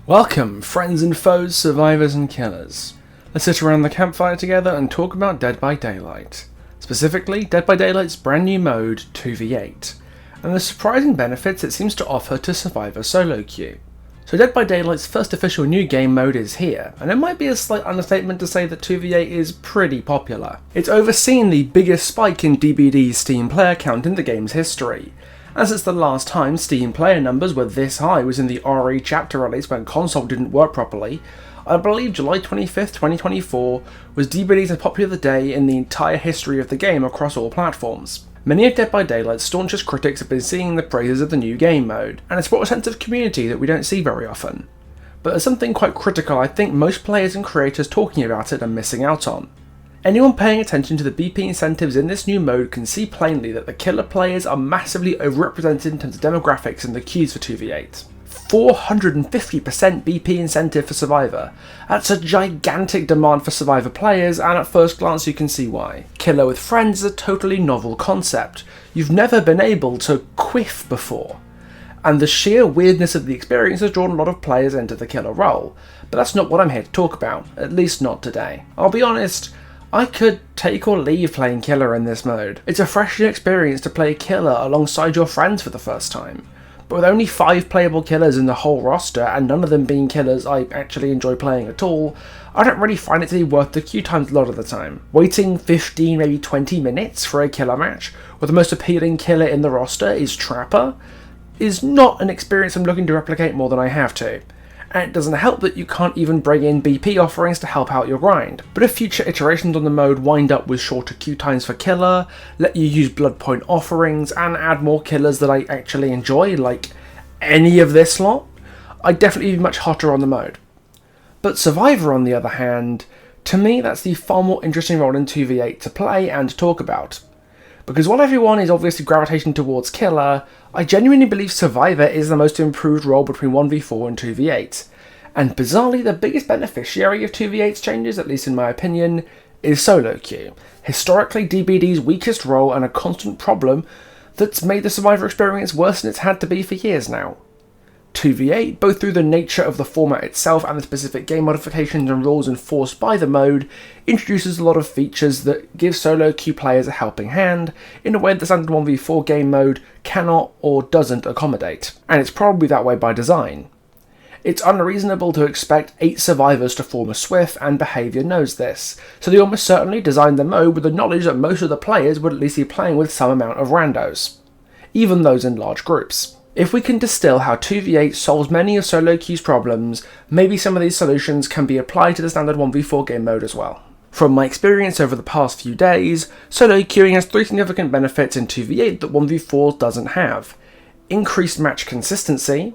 Welcome, friends and foes, survivors and killers. Let's sit around the campfire together and talk about Dead by Daylight. Specifically, Dead by Daylight's brand new mode, 2v8, and the surprising benefits it seems to offer to Survivor solo queue. So Dead by Daylight's first official new game mode is here, and it might be a slight understatement to say that 2v8 is pretty popular. It's overseen the biggest spike in DBD's Steam player count in the game's history, as it's the last time Steam player numbers were this high was in the RE chapter release when console didn't work properly. I believe July 25th, 2024 was DBD's most popular day in the entire history of the game across all platforms. Many of Dead by Daylight's staunchest critics have been singing the praises of the new game mode, and it's brought a sense of community that we don't see very often. But there's something quite critical I think most players and creators talking about it are missing out on. Anyone paying attention to the BP incentives in this new mode can see plainly that the killer players are massively overrepresented in terms of demographics in the queues for 2v8. 450% BP incentive for Survivor. That's a gigantic demand for Survivor players, and at first glance you can see why. Killer with friends is a totally novel concept. You've never been able to quiff before. And the sheer weirdness of the experience has drawn a lot of players into the killer role. But that's not what I'm here to talk about, at least not today. I'll be honest, I could take or leave playing killer in this mode. It's a fresh new experience to play killer alongside your friends for the first time. But with only 5 playable killers in the whole roster, and none of them being killers I actually enjoy playing at all, I don't really find it to be worth the queue times a lot of the time. Waiting 15, maybe 20 minutes for a killer match, where the most appealing killer in the roster is Trapper, is not an experience I'm looking to replicate more than I have to. And it doesn't help that you can't even bring in BP offerings to help out your grind. But if future iterations on the mode wind up with shorter queue times for killer, let you use blood point offerings, and add more killers that I actually enjoy, like any of this lot, I'd definitely be much hotter on the mode. But Survivor, on the other hand, to me that's the far more interesting role in 2v8 to play and talk about. Because while everyone is obviously gravitating towards killer, I genuinely believe Survivor is the most improved role between 1v4 and 2v8. And bizarrely, the biggest beneficiary of 2v8's changes, at least in my opinion, is solo queue. Historically DBD's weakest role and a constant problem that's made the Survivor experience worse than it's had to be for years now. 2v8, both through the nature of the format itself and the specific game modifications and rules enforced by the mode, introduces a lot of features that give solo queue players a helping hand in a way that the standard 1v4 game mode cannot or doesn't accommodate. And it's probably that way by design. It's unreasonable to expect 8 survivors to form a SWIF, and behaviour knows this, so they almost certainly designed the mode with the knowledge that most of the players would at least be playing with some amount of randos, even those in large groups. If we can distill how 2v8 solves many of solo queue's problems, maybe some of these solutions can be applied to the standard 1v4 game mode as well. From my experience over the past few days, solo queuing has 3 significant benefits in 2v8 that 1v4 doesn't have. Increased match consistency,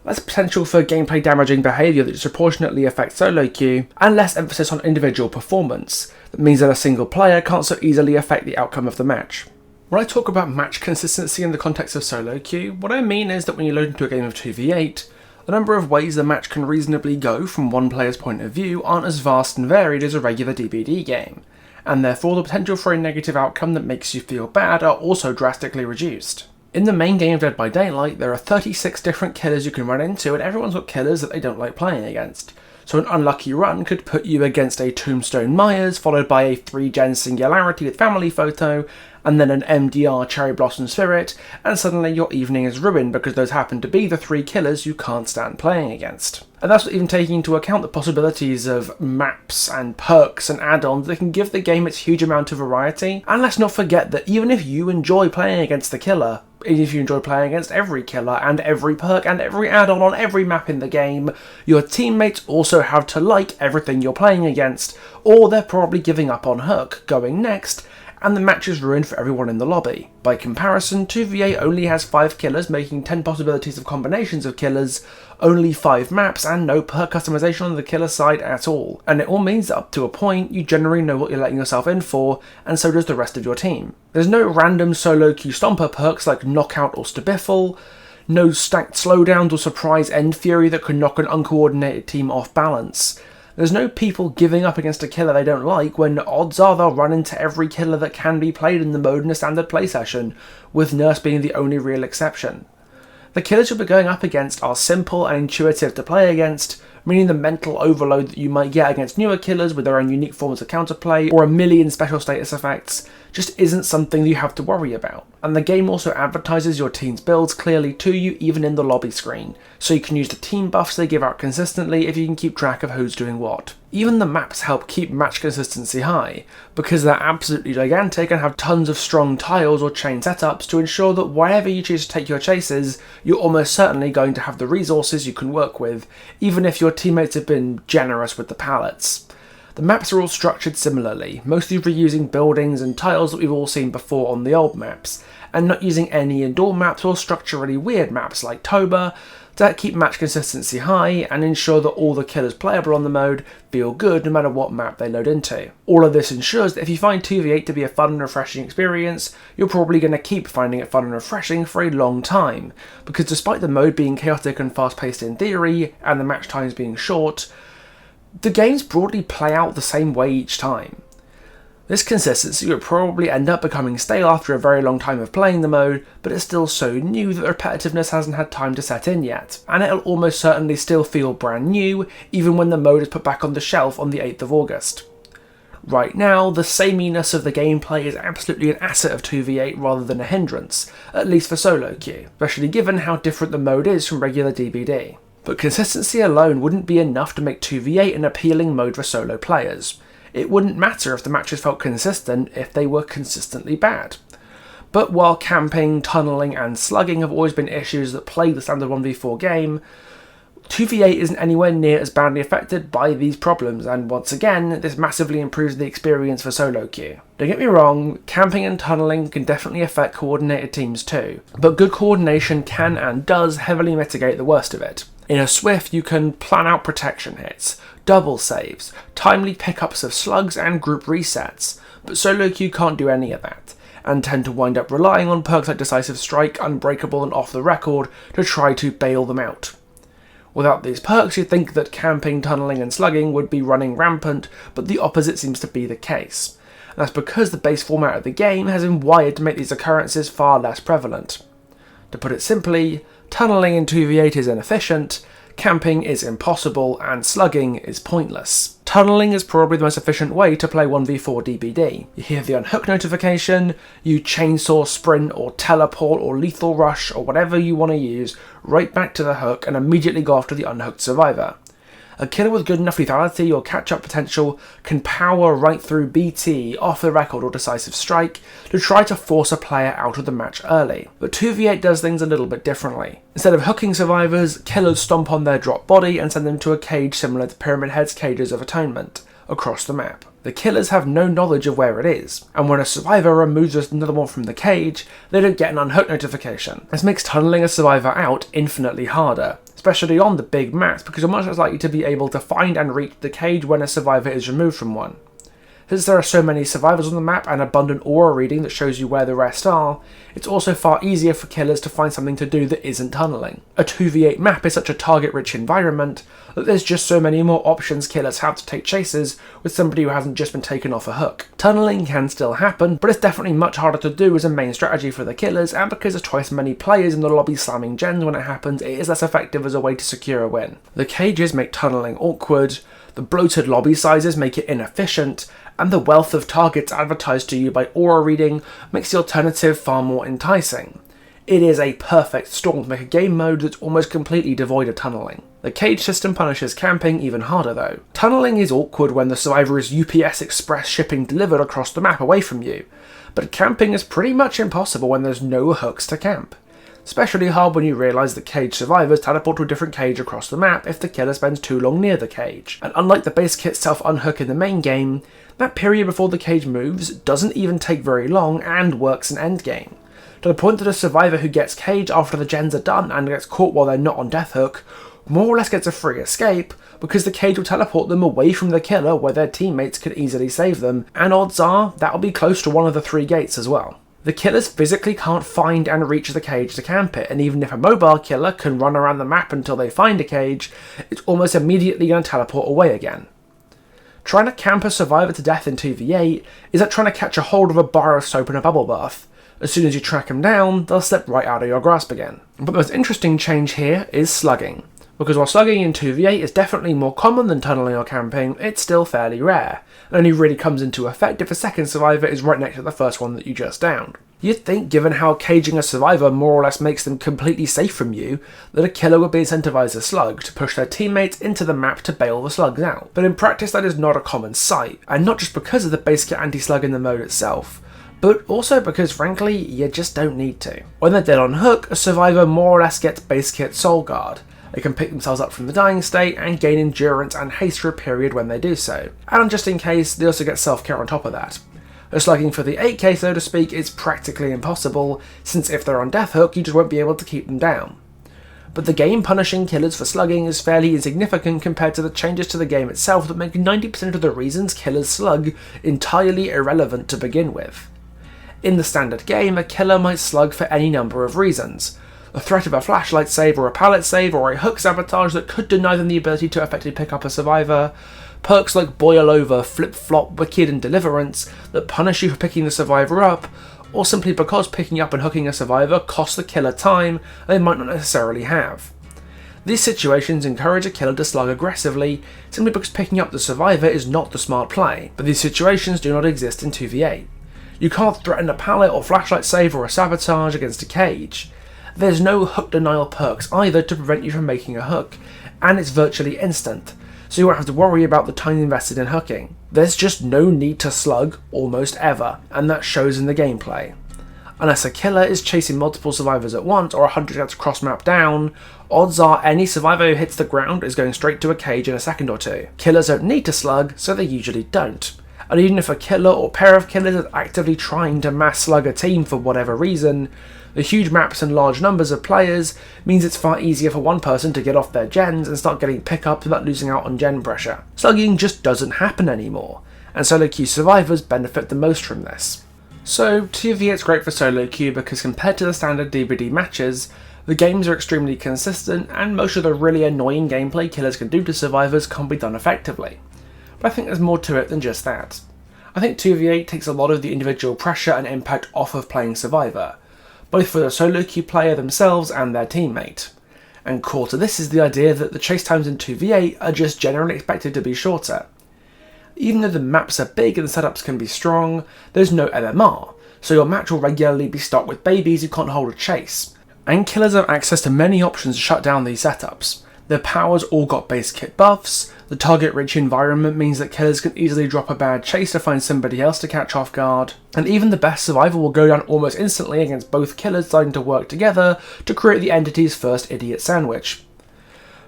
less potential for gameplay damaging behaviour that disproportionately affects solo queue, and less emphasis on individual performance. That means that a single player can't so easily affect the outcome of the match. When I talk about match consistency in the context of solo queue, what I mean is that when you load into a game of 2v8, the number of ways the match can reasonably go from one player's point of view aren't as vast and varied as a regular DBD game, and therefore the potential for a negative outcome that makes you feel bad are also drastically reduced. In the main game of Dead by Daylight, there are 36 different killers you can run into, and everyone's got killers that they don't like playing against. So an unlucky run could put you against a Tombstone Myers, followed by a 3-gen Singularity with Family Photo, and then an MDR Cherry Blossom Spirit, and suddenly your evening is ruined because those happen to be the 3 killers you can't stand playing against. And that's even taking into account the possibilities of maps and perks and add-ons that can give the game its huge amount of variety. And let's not forget that even if you enjoy playing against the killer, even if you enjoy playing against every killer and every perk and every add-on on every map in the game, your teammates also have to like everything you're playing against, or they're probably giving up on Hook, going next, and the match is ruined for everyone in the lobby. By comparison, 2v8 only has 5 killers, making 10 possibilities of combinations of killers, only 5 maps, and no perk customization on the killer side at all. And it all means that up to a point, you generally know what you're letting yourself in for, and so does the rest of your team. There's no random solo queue stomper perks like Knockout or Stabiffle, no stacked slowdowns or surprise end fury that can knock an uncoordinated team off balance. There's no people giving up against a killer they don't like when odds are they'll run into every killer that can be played in the mode in a standard play session, with Nurse being the only real exception. The killers you'll be going up against are simple and intuitive to play against, meaning the mental overload that you might get against newer killers with their own unique forms of counterplay or a million special status effects just isn't something you have to worry about. And the game also advertises your team's builds clearly to you even in the lobby screen, so you can use the team buffs they give out consistently if you can keep track of who's doing what. Even the maps help keep match consistency high, because they're absolutely gigantic and have tons of strong tiles or chain setups to ensure that wherever you choose to take your chases, you're almost certainly going to have the resources you can work with, even if your teammates have been generous with the pallets. The maps are all structured similarly, mostly reusing buildings and tiles that we've all seen before on the old maps, and not using any indoor maps or structurally weird maps like Toba to keep match consistency high and ensure that all the killers playable on the mode feel good no matter what map they load into. All of this ensures that if you find 2v8 to be a fun and refreshing experience, you're probably going to keep finding it fun and refreshing for a long time, because despite the mode being chaotic and fast paced in theory, and the match times being short, the games broadly play out the same way each time. This consistency would probably end up becoming stale after a very long time of playing the mode, but it's still so new that the repetitiveness hasn't had time to set in yet, and it'll almost certainly still feel brand new even when the mode is put back on the shelf on the 8th of August. Right now, the sameness of the gameplay is absolutely an asset of 2v8 rather than a hindrance, at least for solo queue, especially given how different the mode is from regular DBD. But consistency alone wouldn't be enough to make 2v8 an appealing mode for solo players. It wouldn't matter if the matches felt consistent if they were consistently bad. But while camping, tunneling and slugging have always been issues that plague the standard 1v4 game, 2v8 isn't anywhere near as badly affected by these problems, and once again, this massively improves the experience for solo queue. Don't get me wrong, camping and tunneling can definitely affect coordinated teams too, but good coordination can and does heavily mitigate the worst of it. In a Swift, you can plan out protection hits, double saves, timely pickups of slugs and group resets, but solo queue can't do any of that, and tend to wind up relying on perks like Decisive Strike, Unbreakable and Off the Record to try to bail them out. Without these perks, you'd think that camping, tunneling and slugging would be running rampant, but the opposite seems to be the case. And that's because the base format of the game has been wired to make these occurrences far less prevalent. To put it simply, tunneling in 2v8 is inefficient, camping is impossible, and slugging is pointless. Tunneling is probably the most efficient way to play 1v4 DBD. You hear the unhook notification, you chainsaw, sprint, or teleport, or lethal rush, or whatever you want to use, right back to the hook and immediately go after the unhooked survivor. A killer with good enough lethality or catch-up potential can power right through BT, Off the Record or Decisive Strike to try to force a player out of the match early. But 2v8 does things a little bit differently. Instead of hooking survivors, killers stomp on their drop body and send them to a cage similar to Pyramid Head's Cages of Atonement, across the map. The killers have no knowledge of where it is, and when a survivor removes another one from the cage, they don't get an unhook notification. This makes tunneling a survivor out infinitely harder, especially on the big maps, because you're much less likely to be able to find and reach the cage when a survivor is removed from one. Since there are so many survivors on the map and abundant aura reading that shows you where the rest are, it's also far easier for killers to find something to do that isn't tunneling. A 2v8 map is such a target-rich environment that there's just so many more options killers have to take chases with somebody who hasn't just been taken off a hook. Tunneling can still happen, but it's definitely much harder to do as a main strategy for the killers, and because there's twice as many players in the lobby slamming gens when it happens, it is less effective as a way to secure a win. The cages make tunneling awkward, the bloated lobby sizes make it inefficient, and the wealth of targets advertised to you by aura reading makes the alternative far more enticing. It is a perfect storm to make a game mode that's almost completely devoid of tunneling. The cage system punishes camping even harder though. Tunneling is awkward when the survivor is UPS Express shipping delivered across the map away from you, but camping is pretty much impossible when there's no hooks to camp. Especially hard when you realise that cage survivors teleport to a different cage across the map if the killer spends too long near the cage. And unlike the base kit self-unhook in the main game, that period before the cage moves doesn't even take very long and works in endgame, to the point that a survivor who gets caged after the gens are done and gets caught while they're not on death hook more or less gets a free escape because the cage will teleport them away from the killer where their teammates could easily save them, and odds are that'll be close to one of the 3 gates as well. The killers physically can't find and reach the cage to camp it, and even if a mobile killer can run around the map until they find a cage, it's almost immediately going to teleport away again. Trying to camp a survivor to death in 2v8 is like trying to catch a hold of a bar of soap in a bubble bath. As soon as you track them down, they'll slip right out of your grasp again. But the most interesting change here is slugging. Because while slugging in 2v8 is definitely more common than tunneling or camping, it's still fairly rare, and only really comes into effect if a second survivor is right next to the first one that you just downed. You'd think, given how caging a survivor more or less makes them completely safe from you, that a killer would be incentivized to slug to push their teammates into the map to bail the slugs out. But in practice that is not a common sight, and not just because of the basic anti-slug in the mode itself, but also because frankly, you just don't need to. When they're dead on hook, a survivor more or less gets base kit soul guard. They can pick themselves up from the dying state and gain endurance and haste for a period when they do so. And just in case, they also get self-care on top of that. The slugging for the 8k, so to speak, is practically impossible, since if they're on death hook, you just won't be able to keep them down. But the game punishing killers for slugging is fairly insignificant compared to the changes to the game itself that make 90% of the reasons killers slug entirely irrelevant to begin with. In the standard game, a killer might slug for any number of reasons. The threat of a flashlight save or a pallet save or a hook sabotage that could deny them the ability to effectively pick up a survivor, perks like Boil Over, Flip Flop, Wicked and Deliverance that punish you for picking the survivor up, or simply because picking up and hooking a survivor costs the killer time they might not necessarily have. These situations encourage a killer to slug aggressively simply because picking up the survivor is not the smart play, but these situations do not exist in 2v8. You can't threaten a pallet or flashlight save or a sabotage against a cage. There's no hook denial perks either to prevent you from making a hook, and it's virtually instant, so you won't have to worry about the time invested in hooking. There's just no need to slug almost ever, and that shows in the gameplay. Unless a killer is chasing multiple survivors at once or 100 gets cross map down, odds are any survivor who hits the ground is going straight to a cage in a second or two. Killers don't need to slug, so they usually don't. And even if a killer or pair of killers is actively trying to mass slug a team for whatever reason, the huge maps and large numbers of players means it's far easier for one person to get off their gens and start getting pickups without losing out on gen pressure. Slugging just doesn't happen anymore, and solo queue survivors benefit the most from this. So 2v8's great for solo queue because compared to the standard DBD matches, the games are extremely consistent and most of the really annoying gameplay killers can do to survivors can't be done effectively. But I think there's more to it than just that. I think 2v8 takes a lot of the individual pressure and impact off of playing survivor, both for the solo queue player themselves and their teammate. And core to this is the idea that the chase times in 2v8 are just generally expected to be shorter. Even though the maps are big and the setups can be strong, there's no MMR, so your match will regularly be stocked with babies who can't hold a chase. And killers have access to many options to shut down these setups. Their powers all got base kit buffs, the target rich environment means that killers can easily drop a bad chase to find somebody else to catch off guard, and even the best survivor will go down almost instantly against both killers deciding to work together to create the entity's first idiot sandwich.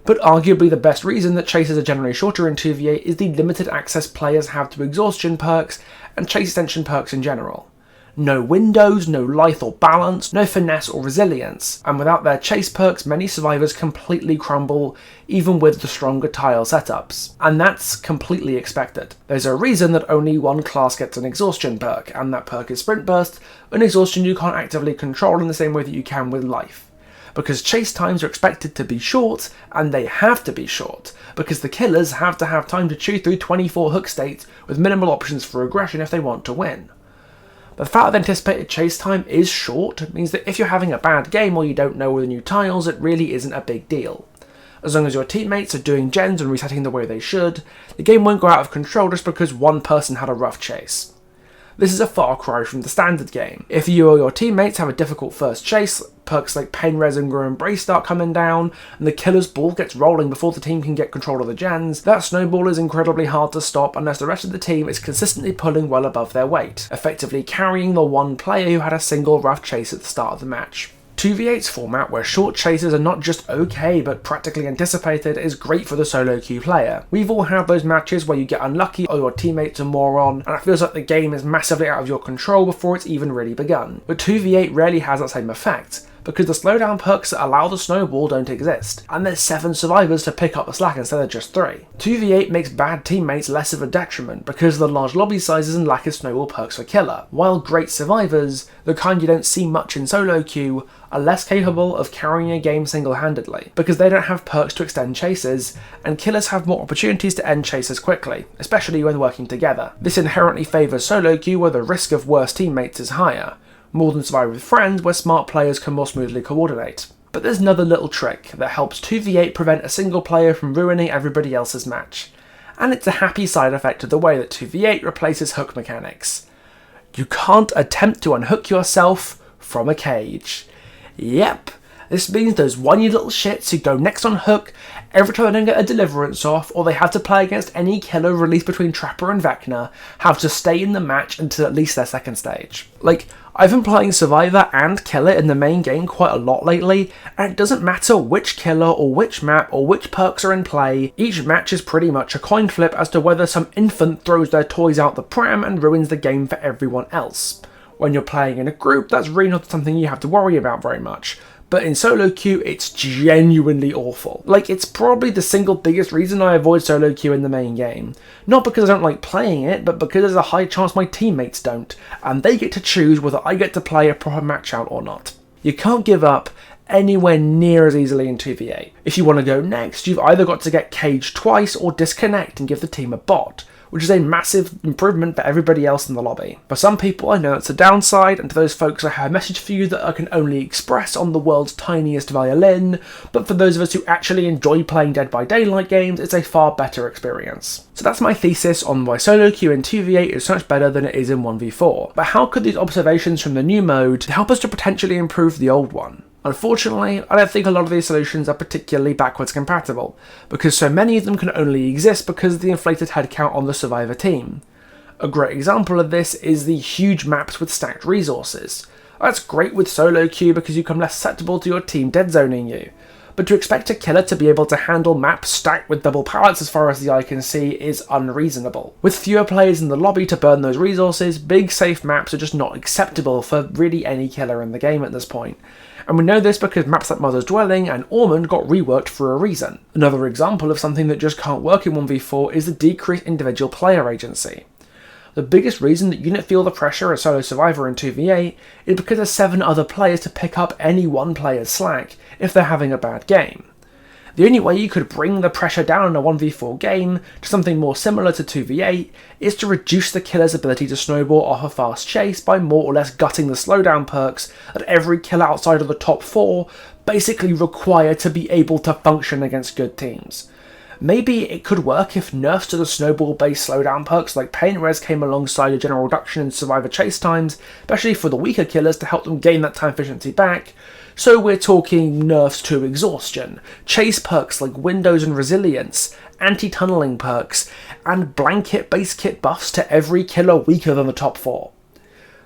But arguably the best reason that chases are generally shorter in 2v8 is the limited access players have to exhaustion perks and chase extension perks in general. No windows, no life or balance, no finesse or resilience, and without their chase perks many survivors completely crumble even with the stronger tile setups. And that's completely expected. There's a reason that only one class gets an exhaustion perk, and that perk is Sprint Burst, an exhaustion you can't actively control in the same way that you can with life. Because chase times are expected to be short, and they have to be short, because the killers have to have time to chew through 24 hook states with minimal options for aggression if they want to win. The fact that anticipated chase time is short means that if you're having a bad game or you don't know the new tiles, it really isn't a big deal. As long as your teammates are doing gens and resetting the way they should, the game won't go out of control just because one person had a rough chase. This is a far cry from the standard game. If you or your teammates have a difficult first chase, perks like Pain Res and Grow Embrace start coming down, and the killer's ball gets rolling before the team can get control of the gens, that snowball is incredibly hard to stop unless the rest of the team is consistently pulling well above their weight, effectively carrying the one player who had a single rough chase at the start of the match. 2v8's format, where short chases are not just okay but practically anticipated, is great for the solo queue player. We've all had those matches where you get unlucky or your teammate's a moron, and it feels like the game is massively out of your control before it's even really begun. But 2v8 rarely has that same effect, because the slowdown perks that allow the snowball don't exist, and there's 7 survivors to pick up the slack instead of just 3. 2v8 makes bad teammates less of a detriment because of the large lobby sizes and lack of snowball perks for killer, while great survivors, the kind you don't see much in solo queue, are less capable of carrying a game single-handedly, because they don't have perks to extend chases, and killers have more opportunities to end chases quickly, especially when working together. This inherently favours solo queue where the risk of worse teammates is higher, more than Survivor with friends where smart players can more smoothly coordinate. But there's another little trick that helps 2v8 prevent a single player from ruining everybody else's match. And it's a happy side effect of the way that 2v8 replaces hook mechanics. You can't attempt to unhook yourself from a cage. Yep, this means those whiny little shits who go next on hook every time they don't get a deliverance off, or they have to play against any killer released between Trapper and Vecna, have to stay in the match until at least their second stage. Like, I've been playing Survivor and Killer in the main game quite a lot lately, and it doesn't matter which killer or which map or which perks are in play, each match is pretty much a coin flip as to whether some infant throws their toys out the pram and ruins the game for everyone else. When you're playing in a group, that's really not something you have to worry about very much. But in solo queue, it's genuinely awful. Like, it's probably the single biggest reason I avoid solo queue in the main game. Not because I don't like playing it, but because there's a high chance my teammates don't, and they get to choose whether I get to play a proper match out or not. You can't give up anywhere near as easily in 2v8. If you want to go next, you've either got to get caged twice or disconnect and give the team a bot, which is a massive improvement for everybody else in the lobby. For some people, I know it's a downside, and to those folks I have a message for you that I can only express on the world's tiniest violin, but for those of us who actually enjoy playing Dead by Daylight games, it's a far better experience. So that's my thesis on why solo queue in 2v8 is so much better than it is in 1v4. But how could these observations from the new mode help us to potentially improve the old one? Unfortunately, I don't think a lot of these solutions are particularly backwards compatible, because so many of them can only exist because of the inflated headcount on the Survivor team. A great example of this is the huge maps with stacked resources. That's great with solo queue because you become less susceptible to your team dead zoning you, but to expect a killer to be able to handle maps stacked with double pallets as far as the eye can see is unreasonable. With fewer players in the lobby to burn those resources, big safe maps are just not acceptable for really any killer in the game at this point. And we know this because maps like Mother's Dwelling and Ormond got reworked for a reason. Another example of something that just can't work in 1v4 is the decreased individual player agency. The biggest reason that you didn't feel the pressure as solo survivor in 2v8 is because there's 7 other players to pick up any one player's slack if they're having a bad game. The only way you could bring the pressure down in a 1v4 game to something more similar to 2v8 is to reduce the killer's ability to snowball off a fast chase by more or less gutting the slowdown perks that every killer outside of the top 4 basically require to be able to function against good teams. Maybe it could work if nerfs to the snowball-based slowdown perks like Pain Res came alongside a general reduction in survivor chase times, especially for the weaker killers to help them gain that time efficiency back. So we're talking nerfs to exhaustion, chase perks like Windows and Resilience, anti-tunneling perks, and blanket base kit buffs to every killer weaker than the top 4.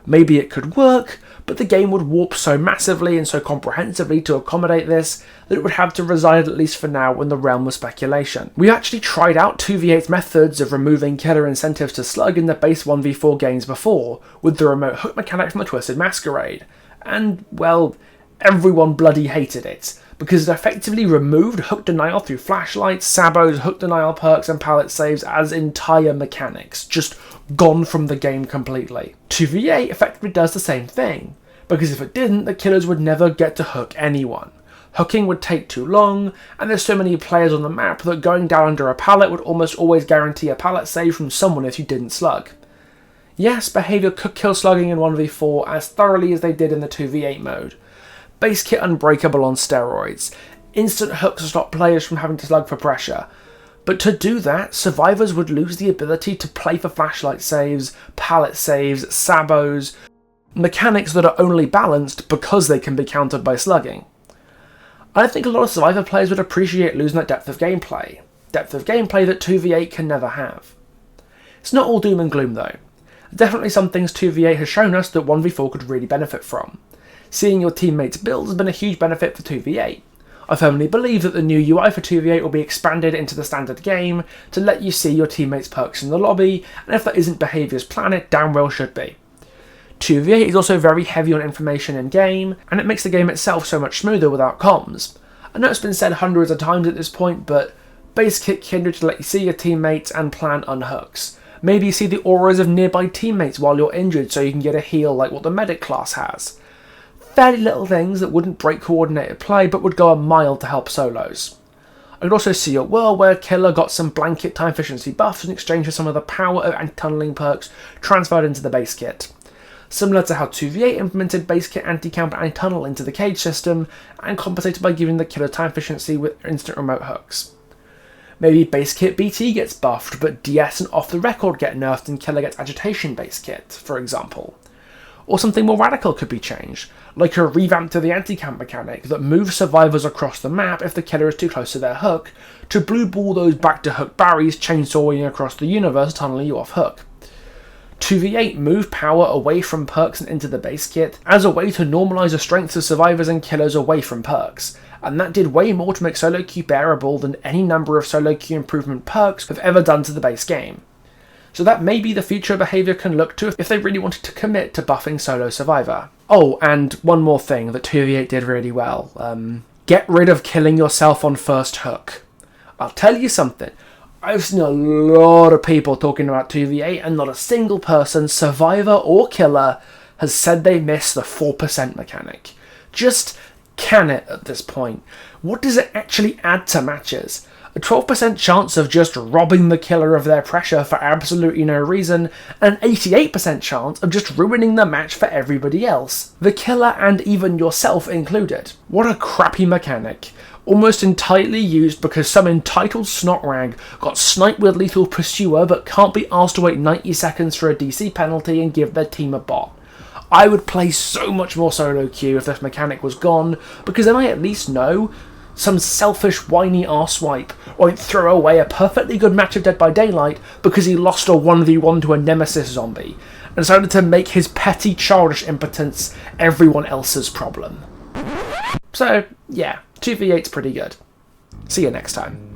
Maybe it could work, but the game would warp so massively and so comprehensively to accommodate this that it would have to reside, at least for now, in the realm of speculation. We actually tried out 2v8's methods of removing killer incentives to slug in the base 1v4 games before, with the remote hook mechanic from the Twisted Masquerade, and, well, everyone bloody hated it, because it effectively removed hook denial through flashlights, sabos, hook denial perks, and pallet saves as entire mechanics, just gone from the game completely. 2v8 effectively does the same thing, because if it didn't, the killers would never get to hook anyone. Hooking would take too long, and there's so many players on the map that going down under a pallet would almost always guarantee a pallet save from someone if you didn't slug. Yes, behaviour could kill slugging in 1v4 as thoroughly as they did in the 2v8 mode. Base kit unbreakable on steroids, instant hooks to stop players from having to slug for pressure. But to do that, survivors would lose the ability to play for flashlight saves, pallet saves, sabos, mechanics that are only balanced because they can be countered by slugging. I think a lot of survivor players would appreciate losing that depth of gameplay that 2v8 can never have. It's not all doom and gloom though. Definitely some things 2v8 has shown us that 1v4 could really benefit from. Seeing your teammates build has been a huge benefit for 2v8. I firmly believe that the new UI for 2v8 will be expanded into the standard game to let you see your teammates' perks in the lobby, and if that isn't behaviour's planet, damn well should be. 2v8 is also very heavy on information in game, and it makes the game itself so much smoother without comms. I know it's been said hundreds of times at this point, but base kit Kindred to let you see your teammates and plan unhooks. Maybe see the auras of nearby teammates while you're injured so you can get a heal like what the medic class has. Fairly little things that wouldn't break coordinated play but would go a mile to help solos. I could also see a world where Killer got some blanket time efficiency buffs in exchange for some of the power of anti-tunneling perks transferred into the base kit. similar to how 2v8 implemented base kit anti-camp and tunnel into the cage system, and compensated by giving the killer time efficiency with instant remote hooks. Maybe base kit BT gets buffed, but DS and off the record get nerfed and killer gets agitation base kit, for example. Or something more radical could be changed, like a revamp to the anti-camp mechanic that moves survivors across the map if the killer is too close to their hook, to blue ball those back to hook Barrys chainsawing across the universe, tunneling you off hook. 2v8 move power away from perks and into the base kit as a way to normalise the strengths of survivors and killers away from perks, and that did way more to make solo queue bearable than any number of solo queue improvement perks have ever done to the base game. So that may be the future behaviour can look to if they really wanted to commit to buffing solo survivor. Oh, and one more thing that 2v8 did really well. Get rid of killing yourself on first hook. I'll tell you something. I've seen a lot of people talking about 2v8 and not a single person, survivor or killer, has said they miss the 4% mechanic. Just can it at this point? What does it actually add to matches? A 12% chance of just robbing the killer of their pressure for absolutely no reason, and an 88% chance of just ruining the match for everybody else, the killer and even yourself included. What a crappy mechanic. Almost entirely used because some entitled snotrag got sniped with lethal pursuer but can't be asked to wait 90 seconds for a DC penalty and give their team a bot. I would play so much more solo queue if this mechanic was gone, because then I at least know some selfish whiny arsewipe won't throw away a perfectly good match of Dead by Daylight because he lost a 1v1 to a nemesis zombie, and decided to make his petty childish impotence everyone else's problem. So, yeah, 2v8's pretty good. See you next time.